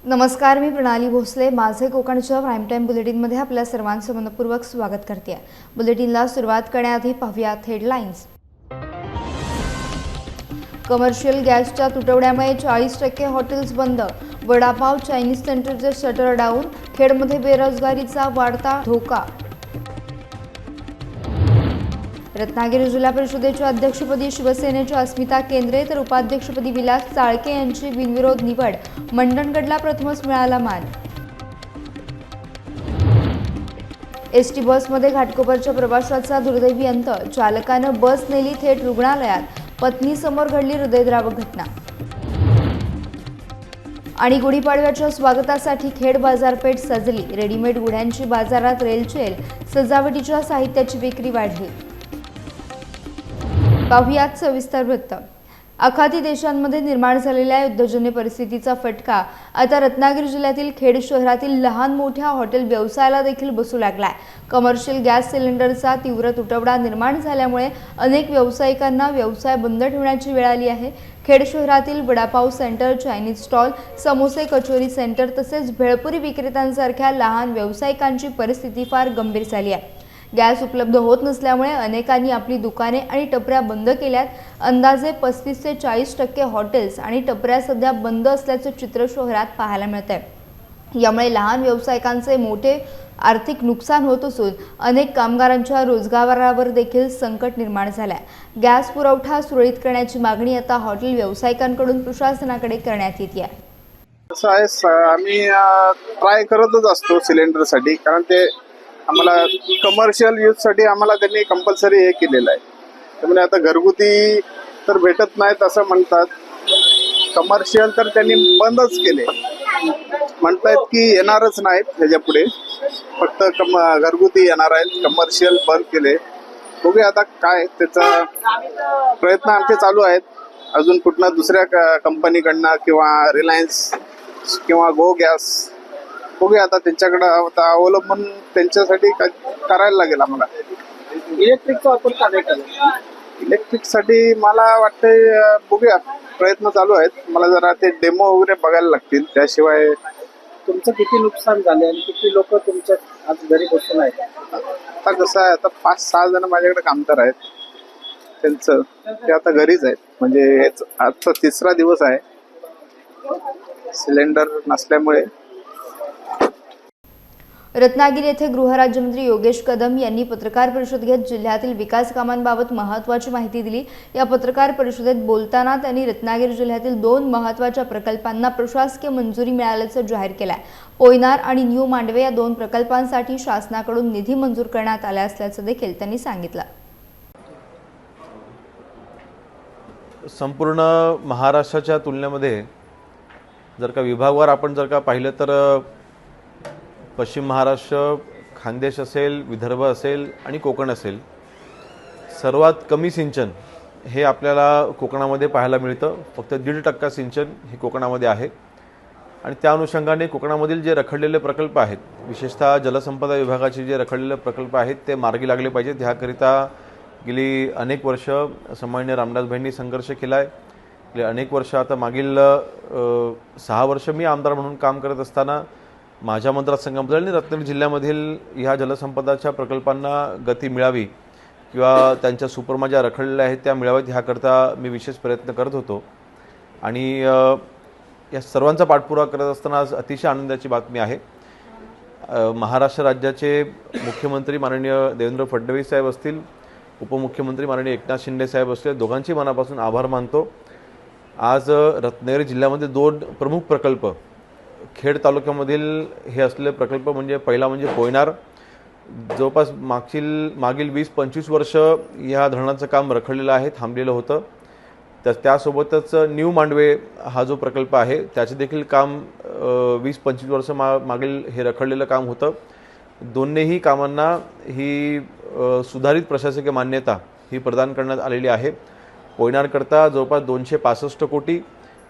नमस्कार, मी प्रणाली भोसले. माझे कोकणच्या प्राईम टाईम बुलेटिनमध्ये आपल्या सर्वांचं मनपूर्वक स्वागत करते. बुलेटिनला सुरुवात करण्याआधी पाहूयात हेडलाईन्स. कमर्शियल गॅसच्या तुटवड्यामुळे 40% हॉटेल्स बंद. वडापाव चायनीज सेंटरचे शटर डाऊन. खेडमध्ये बेरोजगारीचा वाढता धोका. रत्नागिरी जिल्हा परिषदेच्या अध्यक्षपदी शिवसेनेच्या अस्मिता केंद्रे तर उपाध्यक्षपदी विलास चाळके यांची बिनविरोध निवड. मंडणगडला प्रथमच मिळाला मान. एसटी बसमध्ये घाटकोपरच्या प्रवाशाचा दुर्दैवी अंत. चालकानं बस नेली थेट रुग्णालयात. पत्नीसमोर घडली हृदयद्रावक घटना. आणि गुढीपाडव्याच्या स्वागतासाठी खेड बाजारपेठ सजली. रेडीमेड गुढ्यांची बाजारात रेलचेल. सजावटीच्या साहित्याची विक्री वाढली. पाहुयात सविस्तर वृत्त. आखाती देशांमध्ये निर्माण झालेल्या युद्धजन्य परिस्थितीचा फटका आता रत्नागिरी जिल्ह्यातील खेड शहरातील लहान मोठ्या हॉटेल व्यवसायाला देखील बसू लागलाय. कमर्शियल गॅस सिलेंडरचा तीव्र तुटवडा निर्माण झाल्यामुळे अनेक व्यावसायिकांना व्यवसाय बंद ठेवण्याची वेळ आली आहे. खेड शहरातील वडापाव सेंटर, चायनीज स्टॉल, समोसे कचोरी सेंटर तसेच भेळपुरी विक्रेत्यांसारख्या लहान व्यावसायिकांची परिस्थिती फार गंभीर झाली आहे. गॅस उपलब्ध होत नसल्यामुळे अनेकांनी आपली दुकाने आणि टपऱ्या बंद केल्यात. अंदाजे 35 ते 40% हॉटेल्स आणि टपऱ्या सध्या बंद असल्याचे चित्र शहरात पाहायला मिळत आहे. यामुळे लहान व्यावसायिकांचे मोठे आर्थिक नुकसान होत असून अनेक कामगारांच्या रोजगारावर देखील संकट निर्माण झाले आहे. गॅस पुरवठा सुरळीत करण्याची मागणी आता हॉटेल व्यावसायिकांकडून प्रशासनाकडे करण्यात येते आहे. असं आहे, आम्ही ट्राय करतच असतो सिलेंडरसाठी, कारण ते आम्हाला कमर्शियल यूजसाठी आम्हाला त्यांनी कंपल्सरी हे केलेलं आहे. त्यामुळे आता घरगुती तर भेटत नाहीत असं म्हणतात, कमर्शियल तर त्यांनी बंदच केले. म्हणतायत की येणारच नाहीत ह्याच्या पुढे, फक्त घरगुती येणार आहेत, कमर्शियल बंद केले. बघूया आता काय त्याचा प्रयत्न आमचे चालू आहेत. अजून कुठनं दुसऱ्या कंपनीकडनं किंवा रिलायन्स किंवा गो गॅस बघूया आता त्यांच्याकडे अवलंबून त्यांच्यासाठी काय करायला लागेल आम्हाला. इलेक्ट्रिकचा वापर का नाही करत? इलेक्ट्रिकसाठी मला वाटतंय बघूया, प्रयत्न चालू आहेत. मला जरा ते डेमो वगैरे बघायला लागतील, त्याशिवाय. तुमचं किती नुकसान झाले आणि किती लोक तुमच्या आज घरी बसून आहेत? आता कसं आहे, आता 5-6 जण माझ्याकडे कामगार आहेत, त्यांचं ते आता घरीच आहेत. म्हणजे आजचा 3रा दिवस आहे सिलेंडर नसल्यामुळे. रत्नागिरी येथे गृहराज्यमंत्री योगेश कदम यांनी पत्रकार परिषद घेत जिल्ह्यातील विकास कामांबाबत महत्त्वाची माहिती दिली. या पत्रकार परिषदेत बोलताना त्यांनी रत्नागिरी जिल्ह्यातील 2 महत्त्वाच्या प्रकल्पांना प्रशासकीय मंजुरी मिळाल्याचं जाहीर केलं आहे. पोयनार आणि न्यू मांडवे या 2 प्रकल्पांसाठी शासनाकडून निधी मंजूर करण्यात आला असल्याचं देखील त्यांनी सांगितलं. संपूर्ण महाराष्ट्राच्या तुलनेमध्ये जर का विभागवार आपण जर का पाहिलं तर पश्चिम महाराष्ट्र, खानदेश असेल, विदर्भ असेल आणि कोकण असेल, सर्वात कमी सिंचन हे आपल्याला कोकणामध्ये पाहायला मिळतं. फक्त 1.5% सिंचन हे कोकणामध्ये आहे. आणि त्या अनुषंगाने कोकणामधील जे रखडलेले प्रकल्प आहेत, विशेषतः जलसंपदा विभागाचे जे रखडलेले प्रकल्प आहेत ते मार्गी लागले पाहिजेत. ह्याकरिता गेली अनेक वर्ष सन्माननीय रामदासभाईंनी संघर्ष केला आहे. गेली अनेक वर्ष, आता मागील 6 वर्ष मी आमदार म्हणून काम करत असताना माझ्या मतदारसंघामध्ये आणि रत्नागिरी जिल्ह्यामधील ह्या जलसंपदाच्या प्रकल्पांना गती मिळावी किंवा त्यांच्या सुपरमा ज्या रखडलेल्या आहेत त्या मिळाव्यात, ह्याकरता मी विशेष प्रयत्न करत होतो. आणि या सर्वांचा पाठपुरावा करत असताना आज अतिशय आनंदाची बातमी आहे. महाराष्ट्र राज्याचे मुख्यमंत्री माननीय देवेंद्र फडणवीस साहेब असतील, उपमुख्यमंत्री माननीय एकनाथ शिंदे साहेब असतील, दोघांची मनापासून आभार मानतो. आज रत्नागिरी जिल्ह्यामध्ये 2 प्रमुख प्रकल्प खेड तालुक्यामधील हे असलेले प्रकल्प म्हणजे पहिला म्हणजे पोयनार. जवळपास मागील 20-25 वर्ष ह्या धरणाचं काम रखडलेलं आहे, थांबलेलं होतं. त्यासोबतच न्यू मांडवे हा जो प्रकल्प आहे त्याचे देखील काम 20-25 वर्ष मागील हे रखडलेलं काम होतं. दोन्हीही कामांना ही सुधारित प्रशासकीय मान्यता ही प्रदान करण्यात आलेली आहे. पोयनारकरता जवळपास 265 कोटी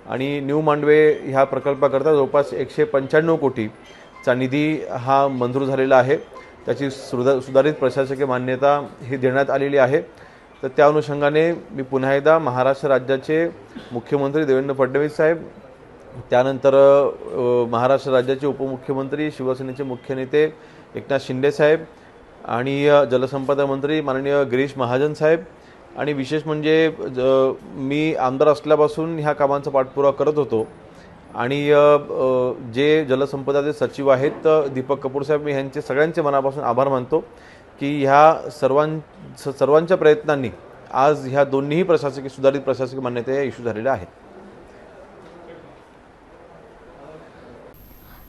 आणि न्यू मांडवे ह्या प्रकल्पाकरता जवळपास 195 कोटीचा निधी हा मंजूर झालेला आहे. त्याची सुधारित प्रशासकीय मान्यता ही देण्यात आलेली आहे. तर त्या अनुषंगाने मी पुन्हा एकदा महाराष्ट्र राज्याचे मुख्यमंत्री देवेंद्र फडणवीस साहेब त्यानंतर महाराष्ट्र राज्याचे उपमुख्यमंत्री, शिवसेनेचे मुख्य नेते एकनाथ शिंदे साहेब आणि जलसंपदा मंत्री माननीय गिरीश महाजन साहेब, आणि विशेष म्हणजे मी आमदार असल्यापासून ह्या कामांचा पाठपुरावा करत होतो आणि जे जलसंपदाचे सचिव आहेत दीपक कपूर साहेब, मी ह्यांचे सगळ्यांचे मनापासून आभार मानतो की ह्या सर्वांच्या प्रयत्नांनी आज ह्या दोन्हीही सुधारित प्रशासकीय मान्यता इश्यू झालेल्या आहेत.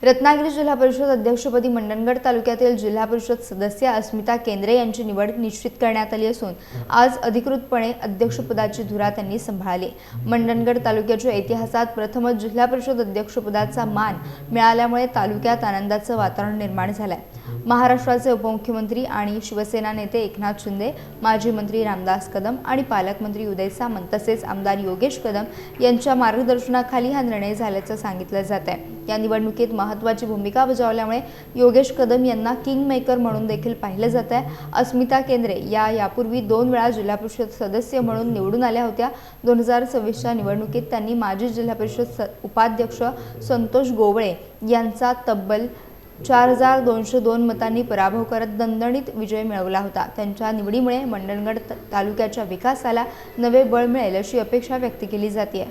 रत्नागिरी जिल्हा परिषद अध्यक्षपदी मंडणगड तालुक्यातील जिल्हा परिषद सदस्य अस्मिता केंद्रे यांची निवड निश्चित करण्यात आली असून आज अधिकृतपणे अध्यक्षपदाची धुरा त्यांनी सांभाळली. मंडणगड तालुक्याच्या इतिहासात प्रथमच जिल्हा परिषद अध्यक्षपदाचा मान मिळाल्यामुळे तालुक्यात आनंदाचं वातावरण निर्माण झालंय. महाराष्ट्राचे उपमुख्यमंत्री आणि शिवसेना नेते एकनाथ शिंदे, माजी मंत्री रामदास कदम आणि पालकमंत्री उदय सामंत तसेच आमदार योगेश कदम यांच्या मार्गदर्शनाखाली हा निर्णय झाल्याचं सांगितलं जात आहे. या निवडणुकीत महत्त्वाची भूमिका बजावल्यामुळे योगेश कदम यांना किंग मेकर म्हणून देखील पाहिलं जात आहे. अस्मिता केंद्रे यापूर्वी 2 वेळा जिल्हा परिषद सदस्य म्हणून निवडून आल्या होत्या. 2024च्या निवडणुकीत त्यांनी माजी जिल्हा परिषद उपाध्यक्ष संतोष गोवळे यांचा तब्बल 4202 मतांनी पराभव करत दणदणीत विजय मिळवला होता. त्यांच्या निवडीमुळे मंडणगड तालुक्याच्या विकासाला नवे बळ मिळेल अशी अपेक्षा व्यक्त केली जाते.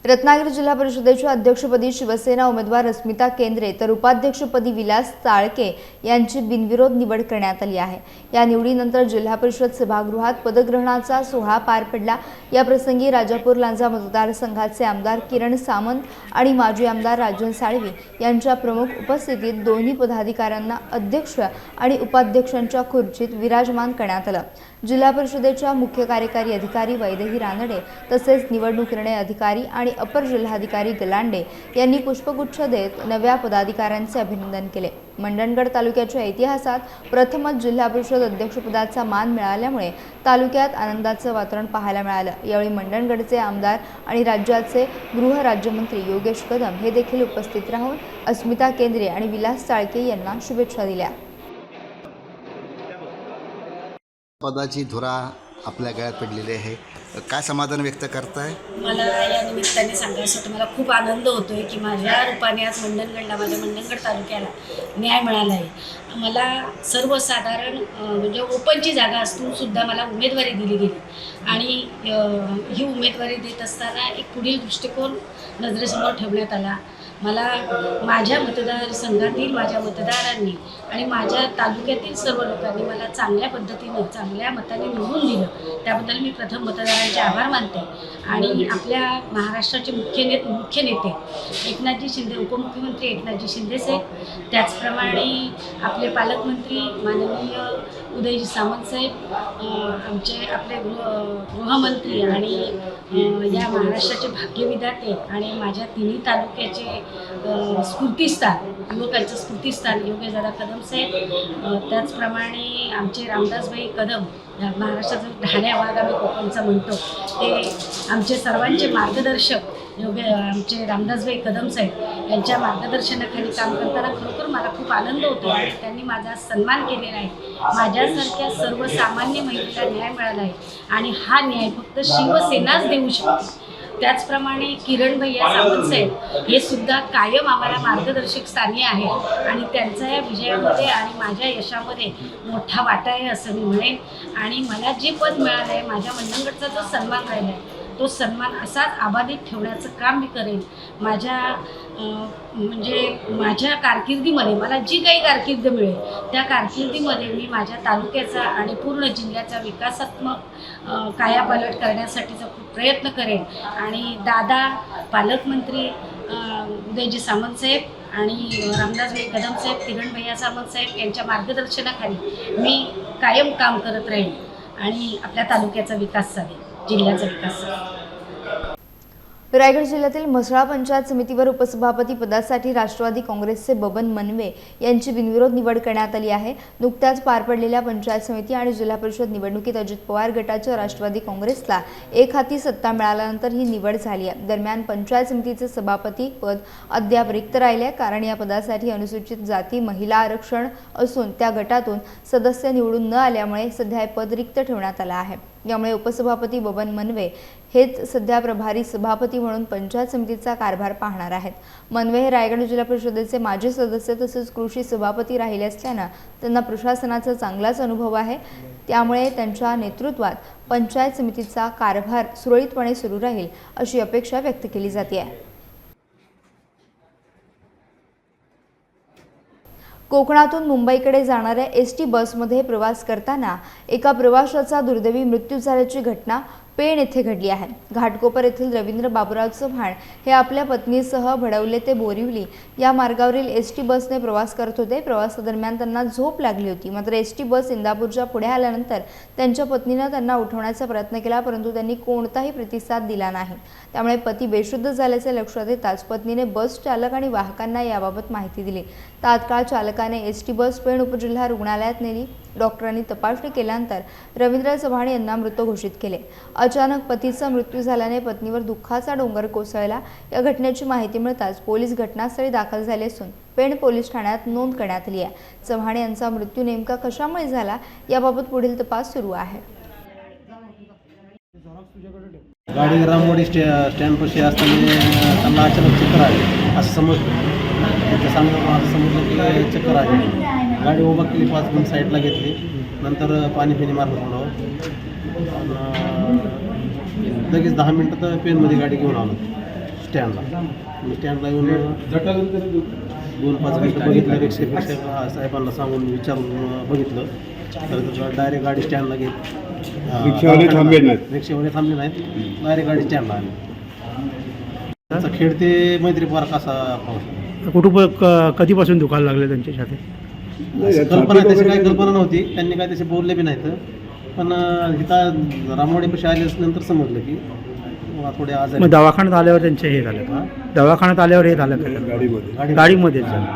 रत्नागिरी जिल्हा परिषदेच्या अध्यक्षपदी शिवसेना उमेदवार अस्मिता केंद्रे तर उपाध्यक्षपदी विलास चाळके यांची बिनविरोध निवड करण्यात आली आहे. या निवडीनंतर जिल्हा परिषद सभागृहात पदग्रहणाचा सोहळा पार पडला. या प्रसंगी राजापूर लांजा मतदारसंघाचे आमदार किरण सामंत आणि माजी आमदार राजन साळवी यांच्या प्रमुख उपस्थितीत दोन्ही पदाधिकाऱ्यांना अध्यक्ष आणि उपाध्यक्षांच्या खुर्चीत विराजमान करण्यात आलं. जिल्हा परिषदेच्या मुख्य कार्यकारी अधिकारी वैदेही रानडे तसेच निवडणूक निर्णय अधिकारी आणि अपर जिल्हाधिकारी गलांडे यांनी पुष्पगुच्छ देत नव्या पदाधिकाऱ्यांचे अभिनंदन केले. मंडणगड तालुक्याच्या इतिहासात प्रथमच जिल्हा परिषद अध्यक्षपदाचा मान मिळाल्यामुळे तालुक्यात आनंदाचं वातावरण पाहायला मिळालं. यावेळी मंडणगडचे आमदार आणि राज्याचे गृहराज्यमंत्री योगेश कदम हे देखील उपस्थित राहून अस्मिता केंद्रे आणि विलास चाळके यांना शुभेच्छा दिल्या. पदाची धुरा आपल्या गळ्यात पडलेली आहे. काय समाधान व्यक्त करताय? मला या निमित्ताने सांगायचं होतं, मला खूप आनंद होतो आहे की माझ्या रूपाने आज मंडणगडला, माझ्या मंडणगड तालुक्याला न्याय मिळाला आहे. मला सर्वसाधारण म्हणजे ओपनची जागा असून सुद्धा मला उमेदवारी दिली गेली आणि ही उमेदवारी देत असताना एक पुढील दृष्टिकोन नजरेसमोर ठेवण्यात आला. मला माझ्या मतदारसंघातील माझ्या मतदारांनी आणि माझ्या तालुक्यातील सर्व लोकांनी मला चांगल्या पद्धतीनं चांगल्या मताने निवडून दिलं. त्याबद्दल मी प्रथम मतदारांचे आभार मानते. आणि आपल्या महाराष्ट्राचे मुख्य नेते एकनाथजी शिंदे, उपमुख्यमंत्री एकनाथजी शिंदे साहेब, त्याचप्रमाणे आपले पालकमंत्री माननीय उदयजी सामंत साहेब, आपले गृहमंत्री आणि या महाराष्ट्राचे भाग्यविधाते आणि माझ्या तिन्ही तालुक्याचे स्फूर्तिस्थान, युवकांचं स्फूर्तिस्थान योगेशदादा कदम साहेब, त्याचप्रमाणे आमचे रामदासभाई कदम, महाराष्ट्राचा ढाण्या वाघ आम्ही कोकणचा म्हणतो, ते आमचे सर्वांचे मार्गदर्शक आमचे रामदासभाई कदम साहेब यांच्या मार्गदर्शनाखाली काम करताना खरोखर मला खूप आनंद होतो आणि त्यांनी माझा सन्मान केलेला आहे. माझ्यासारख्या सर्वसामान्य महिलेला न्याय मिळाला आहे आणि हा न्याय फक्त शिवसेनाच देऊ शकते. त्याचप्रमाणे किरण भैया सावंत साहेब हे सुद्धा कायम आम्हाला मार्गदर्शक स्थानी आहेत आणि त्यांचा या विजयामध्ये आणि माझ्या यशामध्ये मोठा वाटा आहे असं मी म्हणेन. आणि मला जे पद मिळालं आहे, माझ्या मंडणगडचा जो सन्मान राहिला आहे, तो सन्मान असाच अबाधित ठेवण्याचं काम मी करेन. माझ्या कारकिर्दीमध्ये मला जी काही कारकीर्द मिळेल त्या कारकिर्दीमध्ये मी माझ्या तालुक्याचा आणि पूर्ण जिल्ह्याचा विकासात्मक कायापालट करण्यासाठीचा खूप प्रयत्न करेन. आणि दादा, पालकमंत्री उदयजी सामंत साहेब आणि रामदासभाई कदम साहेब, किरण भैया सामंत साहेब यांच्या मार्गदर्शनाखाली मी कायम काम करत राहीन आणि आपल्या तालुक्याचा विकास साधेन, जिल्ह्याचा विकास साधेन. रायगड जिल्ह्यातील म्हसळा पंचायत समितीवर उपसभापती पदासाठी राष्ट्रवादी काँग्रेसचे बबन मनवे यांची बिनविरोध निवड करण्यात आली आहे. नुकत्याच पार पडलेल्या पंचायत समिती आणि जिल्हा परिषद निवडणुकीत अजित पवार गटाच्या राष्ट्रवादी काँग्रेसला एकहाती सत्ता मिळाल्यानंतर ही निवड झाली आहे. दरम्यान पंचायत समितीचे सभापती पद अद्याप रिक्त राहिले कारण या पदासाठी अनुसूचित जाती महिला आरक्षण असून त्या गटातून सदस्य निवडून न आल्यामुळे सध्या हे पद रिक्त ठेवण्यात आलं आहे. यामुळे उपसभापती बबन मनवे हेच सध्या प्रभारी सभापती म्हणून पंचायत समितीचा कारभार पाहणार आहेत. मनवे हे रायगड जिल्हा परिषदेचे माजी सदस्य तसेच कृषी सभापती राहिले असल्यानं त्यांना प्रशासनाचा चांगलाच अनुभव आहे. त्यामुळे त्यांच्या नेतृत्वात पंचायत समितीचा कारभार सुरळीतपणे सुरू राहील अशी अपेक्षा व्यक्त केली जाते. कोकणातून मुंबईकडे जाणाऱ्या एसटी बसमध्ये प्रवास करताना एका प्रवाशाचा दुर्दैवी मृत्यू झाल्याची घटना पेण येथे घडली आहे. घाटकोपर येथील रवींद्र बाबुराव चव्हाण हे आपल्या पत्नीसह भडवले ते बोरिवली या मार्गावरील एसटी बसने प्रवास करत होते. प्रवासादरम्यान त्यांना झोप लागली होती. मात्र एसटी बस इंदापूरच्या पुढे आल्यानंतर त्यांच्या पत्नीने त्यांना उठवण्याचा प्रयत्न केला, परंतु त्यांनी कोणताही प्रतिसाद दिला नाही. त्यामुळे पती बेशुद्ध झाल्याचे लक्षात येताच पत्नीने बस चालक आणि वाहकांना याबाबत माहिती दिली. तात्काळ चालकाने एसटी बस पेण उपजिल्हा रुग्णालयात नेली. डॉक्टरांनी तपासणी केल्यानंतर रवींद्र चव्हाण यांना मृत घोषित केले. अचानक पतीचा मृत्यू झाल्याने पत्नीवर दुःखाचा डोंगर कोसळला. या घटनेची माहिती मिळताच पोलीस घटनास्थळी दाखल झाले असून पेण पोलीस ठाण्यात नोंद करण्यात आली आहे. चव्हाण यांचा मृत्यू नेमका कशामुळे झाला याबाबत पुढील तपास सुरू आहे. गाडी रामवाडी स्टँडपाशी असताना त्यांना अचानक चक्कर आली असं समजलं. त्याच्या सांगण्यावर असं समजलं की चक्कर आली. गाडी उभा केली, 5 मिनिट साईडला घेतली. नंतर पाणी मारलं थोडं. लगेच 10 मिनिटात पेनमध्ये गाडी घेऊन आलो स्टँडला. स्टँडला येऊन 2-5 मिनिटं बघितलं. रिक्षा साहेबांना सांगून विचारून बघितलं तर डायरेक्ट गाडी स्टँडला घेत रिक्षावाले थांबले नाहीत. डायरेक्ट गाडी स्टँडला आली. त्याचा खेळ ते मैत्री पार्क असा पाहतो. कुटुंब कधीपासून दुखायला लागले त्यांच्या छातीत? कल्पना त्याची काही कल्पना नव्हती. त्यांनी काय तसे बोलले बी नाहीत. पण इथं रामवाडीपाशी आल्यानंतर समजलं की थोडे आजार. मग दवाखान्यात आल्यावर त्यांचे हे झालं का? दवाखान्यात आल्यावर हे झालं का? गाडीमध्ये झालं.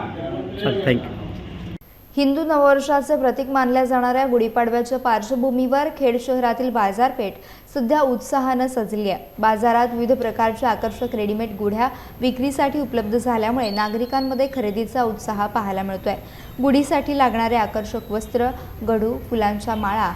चल, थँक्यू. हिंदू नववर्षाचे प्रतीक मानल्या जाणाऱ्या गुढीपाडव्याच्या पार्श्वभूमीवर खेड शहरातील बाजारपेठ सध्या उत्साहानं सजली आहे. बाजारात विविध प्रकारच्या आकर्षक रेडीमेड गुढ्या विक्रीसाठी उपलब्ध झाल्यामुळे नागरिकांमध्ये खरेदीचा उत्साह पाहायला मिळतोय. गुढीसाठी लागणारे आकर्षक वस्त्र, गडू, फुलांच्या माळा,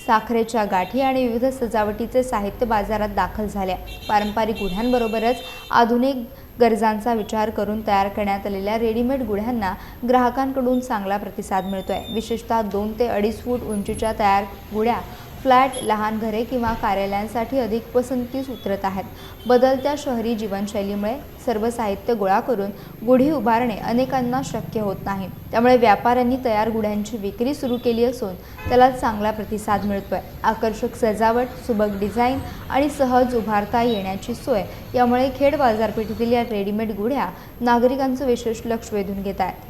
साखरेच्या गाठी आणि विविध सजावटीचे साहित्य बाजारात दाखल झाले. पारंपरिक गुढ्यांबरोबरच आधुनिक गरजांचा विचार करून तयार करण्यात आलेल्या रेडीमेड गुढ्यांना ग्राहकांकडून चांगला प्रतिसाद मिळतोय. विशेषतः 2 ते 2.5 फूट उंचीच्या तयार गुढ्या फ्लॅट, लहान घरे किंवा कार्यालयांसाठी अधिक पसंतीस उतरत आहेत. बदलत्या शहरी जीवनशैलीमुळे सर्व साहित्य गोळा करून गुढी उभारणे अनेकांना शक्य होत नाही. त्यामुळे व्यापाऱ्यांनी तयार गुढ्यांची विक्री सुरू केली असून त्याला चांगला प्रतिसाद मिळतोय. आकर्षक सजावट, सुबक डिझाईन आणि सहज उभारता येण्याची सोय यामुळे खेड बाजारपेठेतील या रेडीमेड गुढ्या नागरिकांचं विशेष लक्ष वेधून घेत आहेत.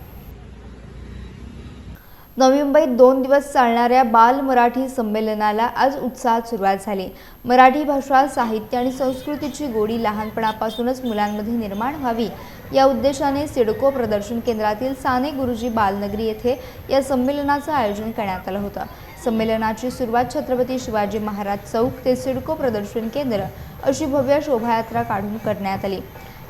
नवी मुंबईत 2 दिवस चालणाऱ्या बाल मराठी संमेलनाला आज उत्साहात सुरुवात झाली. मराठी भाषा, साहित्य आणि संस्कृतीची गोडी लहानपणापासूनच मुलांमध्ये निर्माण व्हावी या उद्देशाने सिडको प्रदर्शन केंद्रातील साने गुरुजी बालनगरी येथे या संमेलनाचं आयोजन करण्यात आलं होतं. संमेलनाची सुरुवात छत्रपती शिवाजी महाराज चौक ते सिडको प्रदर्शन केंद्र अशी भव्य शोभायात्रा काढून करण्यात आली.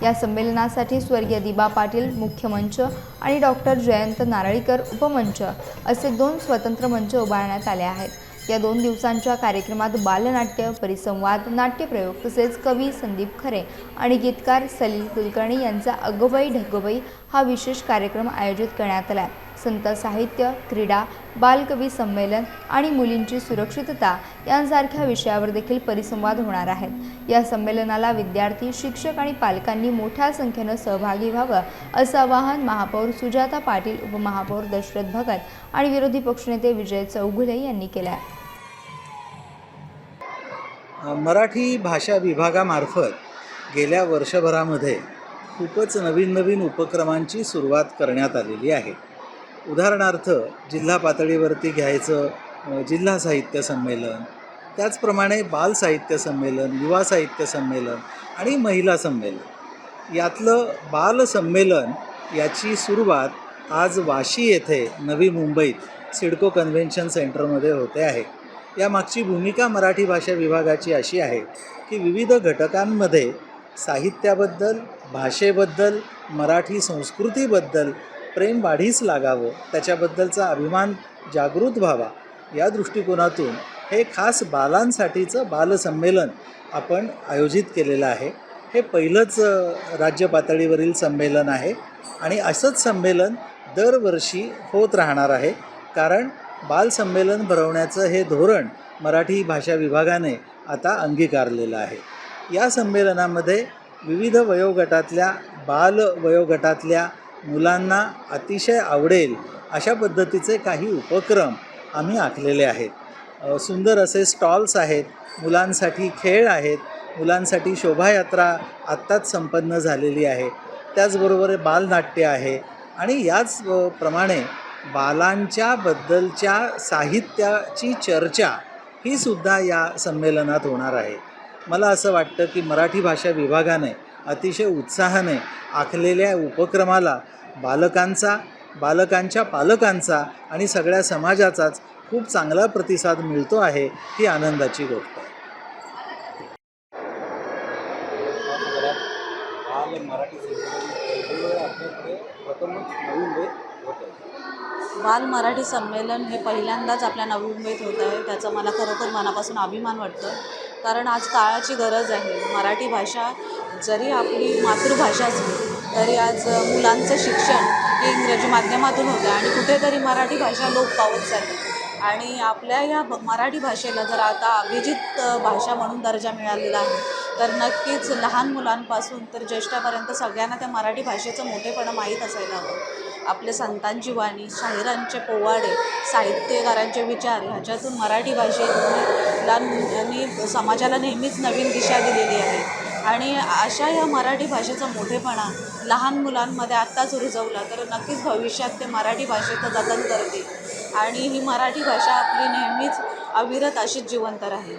या संमेलनासाठी स्वर्गीय दिबा पाटील मुख्य मंच आणि डॉक्टर जयंत नारळीकर उपमंच असे 2 स्वतंत्र मंच उभारण्यात आले आहेत. या 2 दिवसांच्या कार्यक्रमात बालनाट्य, परिसंवाद, नाट्यप्रयोग तसेच कवी संदीप खरे आणि गीतकार सलील कुलकर्णी यांचा अगोबाई ढगोबाई हा विशेष कार्यक्रम आयोजित करण्यात आला. संत साहित्य, क्रीडा, बालकवी संमेलन आणि मुलींची सुरक्षितता यांसारख्या विषयावर देखील परिसंवाद होणार आहेत. या संमेलनाला विद्यार्थी, शिक्षक आणि पालकांनी मोठ्या संख्येनं सहभागी व्हावं असं आवाहन महापौर सुजाता पाटील, उपमहापौर दशरथ भगत आणि विरोधी पक्षनेते विजय चौगुले यांनी केलं आहे. मराठी भाषा विभागामार्फत गेल्या वर्षभरामध्ये खूपच नवीन उपक्रमांची सुरुवात करण्यात आलेली आहे. उदाहरणार्थ जिल्हा पातळीवरती घ्यायचं जिल्हा साहित्य संमेलन, त्याचप्रमाणे बाल साहित्य संमेलन, युवा साहित्य संमेलन आणि महिला संमेलन. यातलं बाल संमेलन याची सुरुवात आज वाशी येथे नवी मुंबईत सिडको कन्व्हेन्शन सेंटरमध्ये होते आहे. यामागची भूमिका मराठी भाषा विभागाची अशी आहे की विविध घटकांमध्ये साहित्याबद्दल, भाषेबद्दल, मराठी संस्कृतीबद्दल प्रेम वाढीस लागावं, त्याच्याबद्दलचा अभिमान जागृत व्हावा या दृष्टिकोनातून हे खास बालांसाठीचं बालसंमेलन आपण आयोजित केलेलं आहे. हे पहिलंच राज्य पातळीवरील संमेलन आहे आणि असंच संमेलन दरवर्षी होत राहणार आहे. कारण बालसंमेलन भरवण्याचं हे धोरण मराठी भाषा विभागाने आता अंगीकारलेलं आहे. या संमेलनामध्ये विविध वयोगटातल्या वयोगटातल्या मुलांना अतिशय आवडेल अशा पद्धतीचे काही उपक्रम आम्ही आखलेले आहेत. सुंदर असे स्टॉल्स आहेत, मुलांसाठी खेळ आहेत, मुलांसाठी शोभायात्रा आत्ताच संपन्न झालेली आहे, त्याचबरोबर बालनाट्य आहे आणि याच प्रमाणे बालांच्या बद्दलच्या साहित्याची चर्चा ही सुद्धा या संमेलनात होणार आहे. मला असं वाटतं की मराठी भाषा विभागाने अतिशय उत्साहाने आखलेल्या उपक्रमाला बालकांच्या पालकांचा आणि सगळ्या समाजाचाच खूप चांगला प्रतिसाद मिळतो आहे, ही आनंदाची गोष्ट आहे. बाल मराठी संमेलन हे पहिल्यांदाच आपल्या नवी मुंबईत होत आहे. त्याचा मला खरोखर मनापासून अभिमान वाटतो. कारण आज काळाची गरज आहे. मराठी भाषा जरी आपली मातृभाषा असली तरी आज मुलांचं शिक्षण हे इंग्रजी माध्यमातून होतं आणि कुठेतरी मराठी भाषा लोप पावत चालली. आणि आपल्या या मराठी भाषेला जर आता अभिजित भाषा म्हणून दर्जा मिळालेला आहे तर नक्कीच लहान मुलांपासून तर ज्येष्ठापर्यंत सगळ्यांना त्या मराठी भाषेचं मोठेपणा माहीत असायला हवं. आपले संतांची वाणी, शाहिरांचे पोवाडे, साहित्यकारांचे विचार ह्याच्यातून मराठी भाषेला समाजाला नेहमीच नवीन दिशा दिलेली आहे. आणि अशा या मराठी भाषेचा मोठेपणा लहान मुलांमध्ये आत्ताच रुजवला तर नक्कीच भविष्यात ते मराठी भाषेचं जतन करतील आणि ही मराठी भाषा आपली नेहमीच अविरत अशीच जिवंत राहील.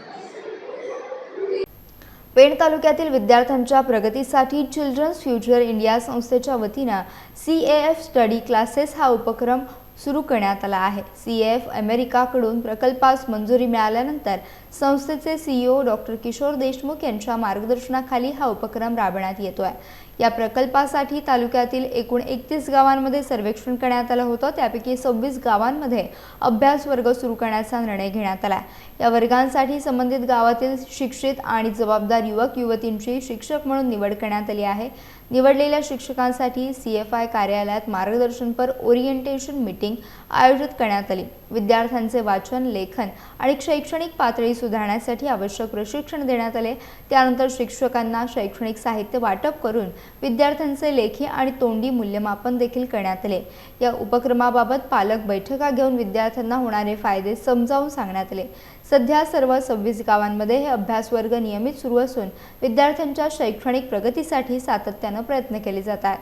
पेण तालुक्यातील विद्यार्थ्यांच्या प्रगतीसाठी चिल्ड्रन्स फ्युचर इंडिया संस्थेच्या वतीनं CAF स्टडी क्लासेस हा उपक्रम सुरू करण्यात आला आहे. CAF अमेरिकाकडून प्रकल्पास मंजुरी मिळाल्यानंतर संस्थेचे CEO डॉक्टर किशोर देशमुख यांच्या मार्गदर्शनाखाली हा उपक्रम राबवण्यात येतो आहे. या प्रकल्पासाठी तालुक्यातील एकूण 31 गावांमध्ये सर्वेक्षण करण्यात आलं होतं. त्यापैकी 26 गावांमध्ये अभ्यास वर्ग सुरू करण्याचा निर्णय घेण्यात आला. या वर्गांसाठी संबंधित गावातील शिक्षित आणि जबाबदार युवक युवतींची शिक्षक म्हणून निवड करण्यात आली आहे. निवडलेल्या शिक्षकांसाठी CFI कार्यालयात मार्गदर्शनपर ओरिएंटेशन मीटिंग आयोजित करण्यात आली. विद्यार्थ्यांचे वाचन, लेखन आणि शैक्षणिक पातळी सुधारण्यासाठी आवश्यक प्रशिक्षण देण्यात आले. त्यानंतर शिक्षकांना शैक्षणिक साहित्य वाटप करून विद्यार्थ्यांचे लेखी आणि तोंडी मूल्यमापन देखील करण्यात आले. या उपक्रमाबाबत पालक बैठका घेऊन विद्यार्थ्यांना होणारे फायदे समजावून सांगण्यात आले. सध्या सर्व 26 गावांमध्ये हे अभ्यास वर्ग नियमित सुरू असून विद्यार्थ्यांच्या शैक्षणिक प्रगतीसाठी सातत्याने प्रयत्न केले जातात.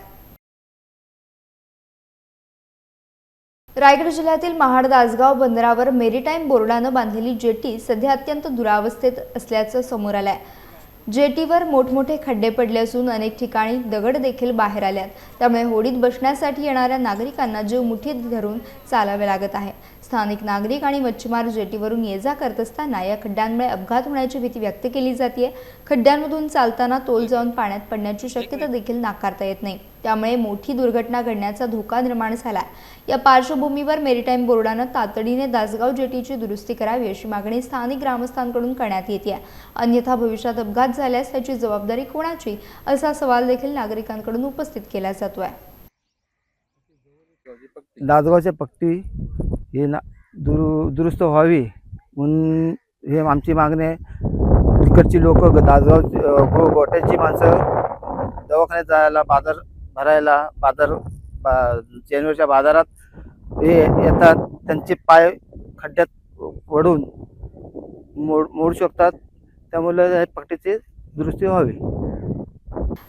रायगड जिल्ह्यातील महाड-दासगाव बंदरावर मेरीटाईम बोर्डानं बांधलेली जेटी सध्या अत्यंत दुरावस्थेत असल्याचं समोर आलं आहे. जेटीवर मोठमोठे खड्डे पडले असून अनेक ठिकाणी दगड देखील बाहेर आल्यात. त्यामुळे होडीत बसण्यासाठी येणाऱ्या नागरिकांना जीव मुठीत धरून चालावे लागत आहे. स्थानिक नागरिक आणि मच्छीमार जेटीवरून ये-जा करत असताना या खड्ड्यांमुळे अपघात होण्याची भीती व्यक्त केली जाते. खड्ड्यांमधून चालताना तोल जाऊन पाण्यात पडण्याची शक्यता देखील नाकारता येत नाही. त्यामुळे मोठी दुर्घटना घडण्याचा धोका निर्माण झाला. या पार्श्वभूमीवर मेरीटाईम बोर्डानं तातडीने दासगाव जेटीची दुरुस्ती करावी अशी मागणी स्थानिक ग्रामस्थांकडून करण्यात येते. अन्यथा भविष्यात अपघात झाल्यास त्याची जबाबदारी कोणाची असा सवाल देखील नागरिकांकडून उपस्थित केला जातोय. दासगावच्या पट्टी हे दुरुस्त व्हावी म्हणून हे आमची मागणी आहे. तिकडची लोक दासगाव गोट्याची माणसं दवाखान्यात जायला, बाजार भरायला, जानेवारीच्या बाजारात हे येतात. त्यांचे पाय खड्ड्यात पडून मोडू शकतात. त्यामुळे पट्टीची दुरुस्ती व्हावी.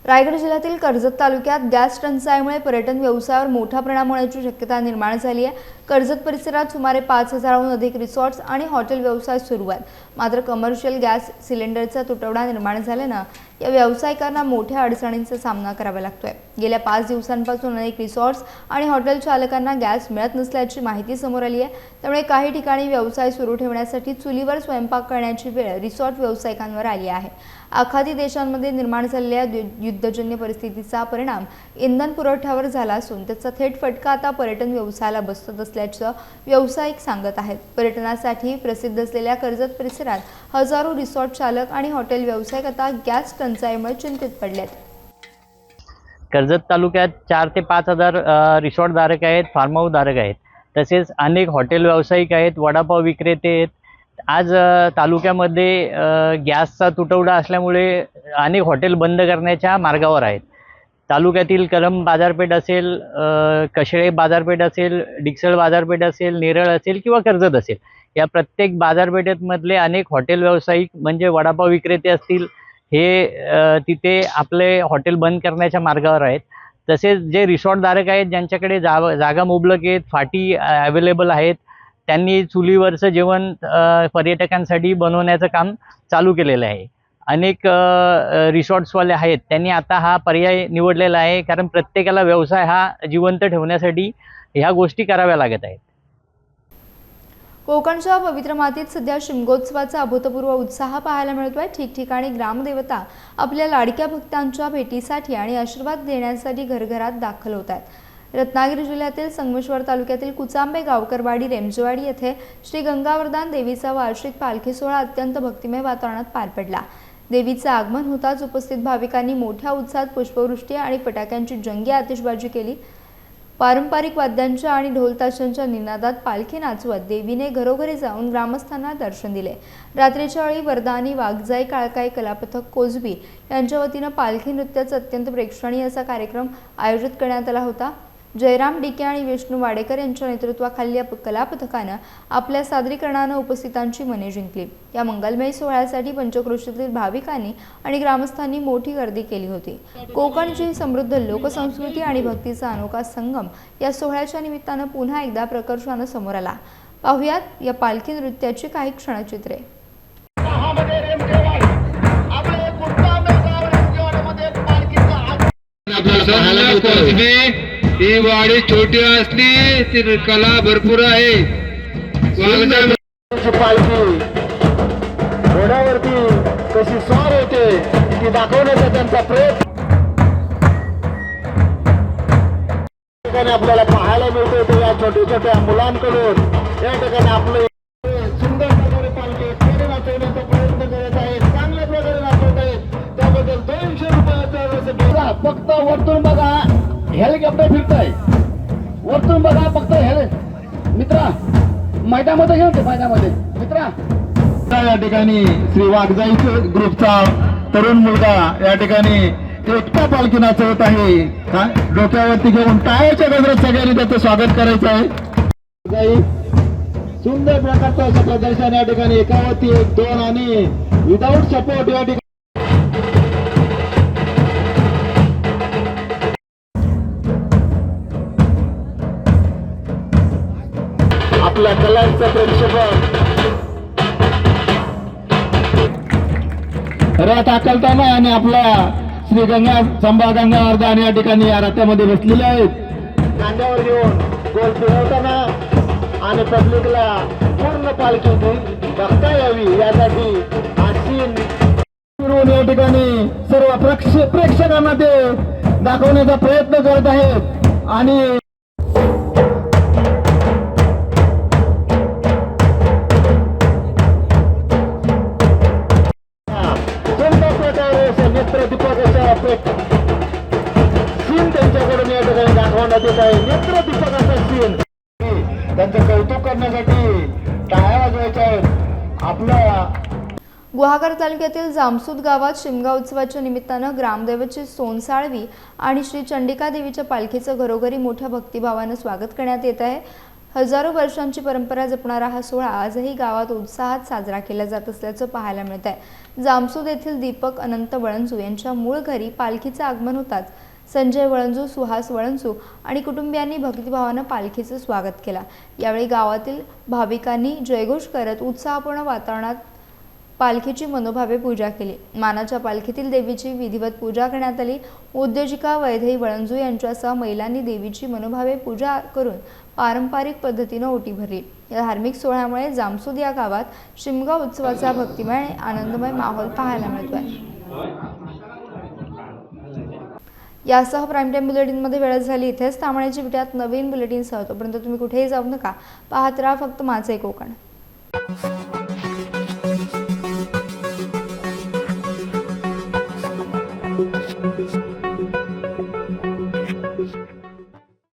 रायगड जिल्ह्यातील कर्जत तालुक्यात गॅस टंचाईमुळे पर्यटन व्यवसायावर मोठा परिणाम होण्याची शक्यता निर्माण झाली आहे. कर्जत परिसरात सुमारे 5,000हून अधिक रिसॉर्ट्स आणि हॉटेल व्यवसाय सुरू आहेत. मात्र कमर्शियल गॅस सिलेंडरचा तुटवडा निर्माण झाल्यानं या व्यावसायिकांना मोठ्या अडचणींचा सामना करावा लागतोय। गेल्या 5 दिवसांपासून अनेक रिसॉर्ट्स आणि हॉटेल चालकांना गॅस मिळत नसल्याची माहिती समोर आली आहे। त्यामुळे काही ठिकाणी व्यवसाय सुरू ठेवण्यासाठी चुलीवर स्वयंपाक करण्याची वेळ रिसॉर्ट व्यावसायिकांवर आली आहे। आखाती देशांमध्ये निर्माण झालेल्या युद्धजन्य परिस्थितीचा परिणाम इंधन पुरवठ्यावर झाला असून त्याचा थेट फटका आता पर्यटन व्यवसायाला बसत असल्याचं व्यावसायिक सांगत आहेत। पर्यटनासाठी प्रसिद्ध असलेल्या कर्जत परिसरात हजारो रिसॉर्ट चालक आणि हॉटेल व्यावसायिक आता गॅस टंचाईमुळे चिंतित पडलेत। कर्जत तालुक्यात 4 ते 5 हजार रिसॉर्ट धारक आहेत, फार्म हाऊस धारक आहेत, तसेच अनेक हॉटेल व्यावसायिक आहेत, वडापाव विक्रेते आहेत। आज तालुक्यामध्ये गॅसचा तुटवडा असल्यामुळे अनेक हॉटेल बंद करण्याच्या मार्गावर आहेत। तालुक्यातील कलम बाजारपेठ असेल, कशेळे बाजारपेठ असेल, डिक्सळ बाजारपेठ असेल, नेरळ असेल किंवा कर्जत असेल, या प्रत्येक बाजारपेठेमधले अनेक हॉटेल व्यावसायिक म्हणजे वडापाव विक्रेते असतील, हे तिथे आपले हॉटेल बंद करण्याच्या मार्गावर आहेत। तसेच जे रिसॉर्ट धारक आहेत, ज्यांच्याकडे जागा मुबलक आहेत, फाटी अवेलेबल आहेत, त्यांनी चुलीवरचं जेवण पर्यटकांसाठी बनवण्याचं काम चालू केलेलं आहे। अनेक रिसॉर्ट्सवाले आहेत, त्यांनी आता हा पर्याय निवडलेला आहे, कारण प्रत्येकाला व्यवसाय हा जिवंत ठेवण्यासाठी ह्या गोष्टी कराव्या लागत आहेत। कोकणच्या पवित्र मातीत सध्या शिमगोत्सवाचा अभूतपूर्व उत्साह पाहायला मिळतोय। ठिकठिकाणी ग्रामदेवता आपल्या लाडक्या भक्तांच्या भेटीसाठी आणि आशीर्वाद देण्यासाठी घरघरात दाखल होत आहेत। रत्नागिरी जिल्ह्यातील संगमेश्वर तालुक्यातील कुचांबे गावकरवाडी रेमजेवाडी येथे श्री गंगावरदान देवीचा वार्षिक पालखी सोहळा अत्यंत भक्तिमय वातावरणात पार पडला। देवीचे आगमन होताच उपस्थित भाविकांनी मोठ्या उत्साहात पुष्पवृष्टी आणि फटाक्यांची जंगी आतिषबाजी केली। पारंपरिक वाद्यांच्या आणि ढोल ताशांच्या निनादात पालखी नाचवत देवीने घरोघरी जाऊन ग्रामस्थांना दर्शन दिले। रात्रीच्या वेळी वरदानी वाघजाई काळकाई कलापथक कोजबी यांच्या वतीनं पालखी नृत्याचा अत्यंत प्रेक्षणीय असा कार्यक्रम आयोजित करण्यात आला होता। जयराम डिके आणि विष्णू वाडेकर यांच्या नेतृत्वाखाली या कलापथकानं आपल्या सादरीकरणानं उपस्थितांची मने जिंकली। या मंगलमय सोहळ्यासाठी पंचक्रोशीतील भाविकांनी आणि ग्रामस्थांनी मोठी गर्दी केली होती। कोकणची समृद्ध लोकसंस्कृती आणि भक्तीचा अनोखा संगम या सोहळ्याच्या निमित्तानं पुन्हा एकदा प्रकर्षानं समोर आला। पाहुयात या पालखी नृत्याची काही क्षणचित्रे। ही वाडी छोटी असली ती कला भरपूर आहे। पालखी घोड्यावरती कशी स्वार होते ती दाखवण्याचा त्यांचा प्रयत्न आपल्याला पाहायला मिळते। ते या छोट्या छोट्या मुलांकडून या ठिकाणी आपलं सुंदर प्रकारे पालखी नाचवण्याचा प्रयत्न करत आहेत, चांगल्या प्रकारे नाचवत आहेत। त्याबद्दल 200 रुपयाचा फक्त वरतून बघा, हेलिकॉप्टर फिरतंय, वरतून बघा फक्त मित्रा मैदानामध्ये घेऊन ते मैदानामध्ये मित्रा। या ठिकाणी श्री वाघजाई ग्रुपचा तरुण मुलगा या ठिकाणी एकटा पालखी नाचवत आहे। डोक्यावरती घेऊन टाळ्याच्या गजरात सगळ्यांनी त्याचं स्वागत करायचं आहे। सुंदर प्रकारचं असं प्रदर्शन या ठिकाणी एकावरती 1, 2 आणि विदाऊट सपोर्ट या ठिकाणी आपल्या कलांचं प्रक्षेपण रथ आकलताना आणि आपल्या श्री गंगा संभा गंगावर्धन या ठिकाणी या रथामध्ये बसलेले आहेत। कांद्यावर घेऊन गोल फिरवताना आणि पब्लिकला पूर्ण पालखी बघता यावी यासाठी आसीन फिरून या ठिकाणी सर्व प्रेक्षकांना ते दाखवण्याचा प्रयत्न करत आहेत। आणि सीन त्यांच्याकडून या ठिकाणी दाखवण्यात येत आहे। नेत्रदीपकाचा सीन त्यांचं कौतुक करण्यासाठी टाळ्या वाजवायच्या आहेत। आपल्या गुहागर तालुक्यातील जामसूद गावात शिमगा उत्सवाच्या निमित्तानं ग्रामदेवतेची सोनसाळवी आणि श्री चंडिका देवीच्या पालखीचं घरोघरी मोठ्या भक्तिभावानं स्वागत करण्यात येत आहे। हजारो वर्षांची परंपरा जपणारा हा सोहळा आजही गावात उत्साहात साजरा केला जात असल्याचं पाहायला मिळत आहे। जामसूद येथील दीपक अनंत वळंजू यांच्या मूळ घरी पालखीचं आगमन होताच संजय वळंजू, सुहास वळंजू आणि कुटुंबियांनी भक्तिभावानं पालखीचं स्वागत केलं। यावेळी गावातील भाविकांनी जयघोष करत उत्साहपूर्ण वातावरणात पालखीची मनोभावे पूजा केली. मानाच्या पालखीतील देवीची विधिवत पूजा करण्यात आली. उद्योजिका वैदेही वळंजू यांच्यासह महिलांनी देवीची मनोभावे पूजा करून पारंपरिक पद्धतीनं ओटी भरली. या धार्मिक सोहळ्यामुळे जामसुद या गावात शिमगा उत्सवाचा भक्तिमय आणि आनंदमय माहोल पाहायला मिळतोय. यासह प्राईम टाईम बुलेटिनमध्ये वेळ झाली. इथेच थांबण्याची भेटूयात नवीन बुलेटिनसह. तोपर्यंत तुम्ही कुठेही जाऊ नका. पाहत राहा फक्त माझे कोकण.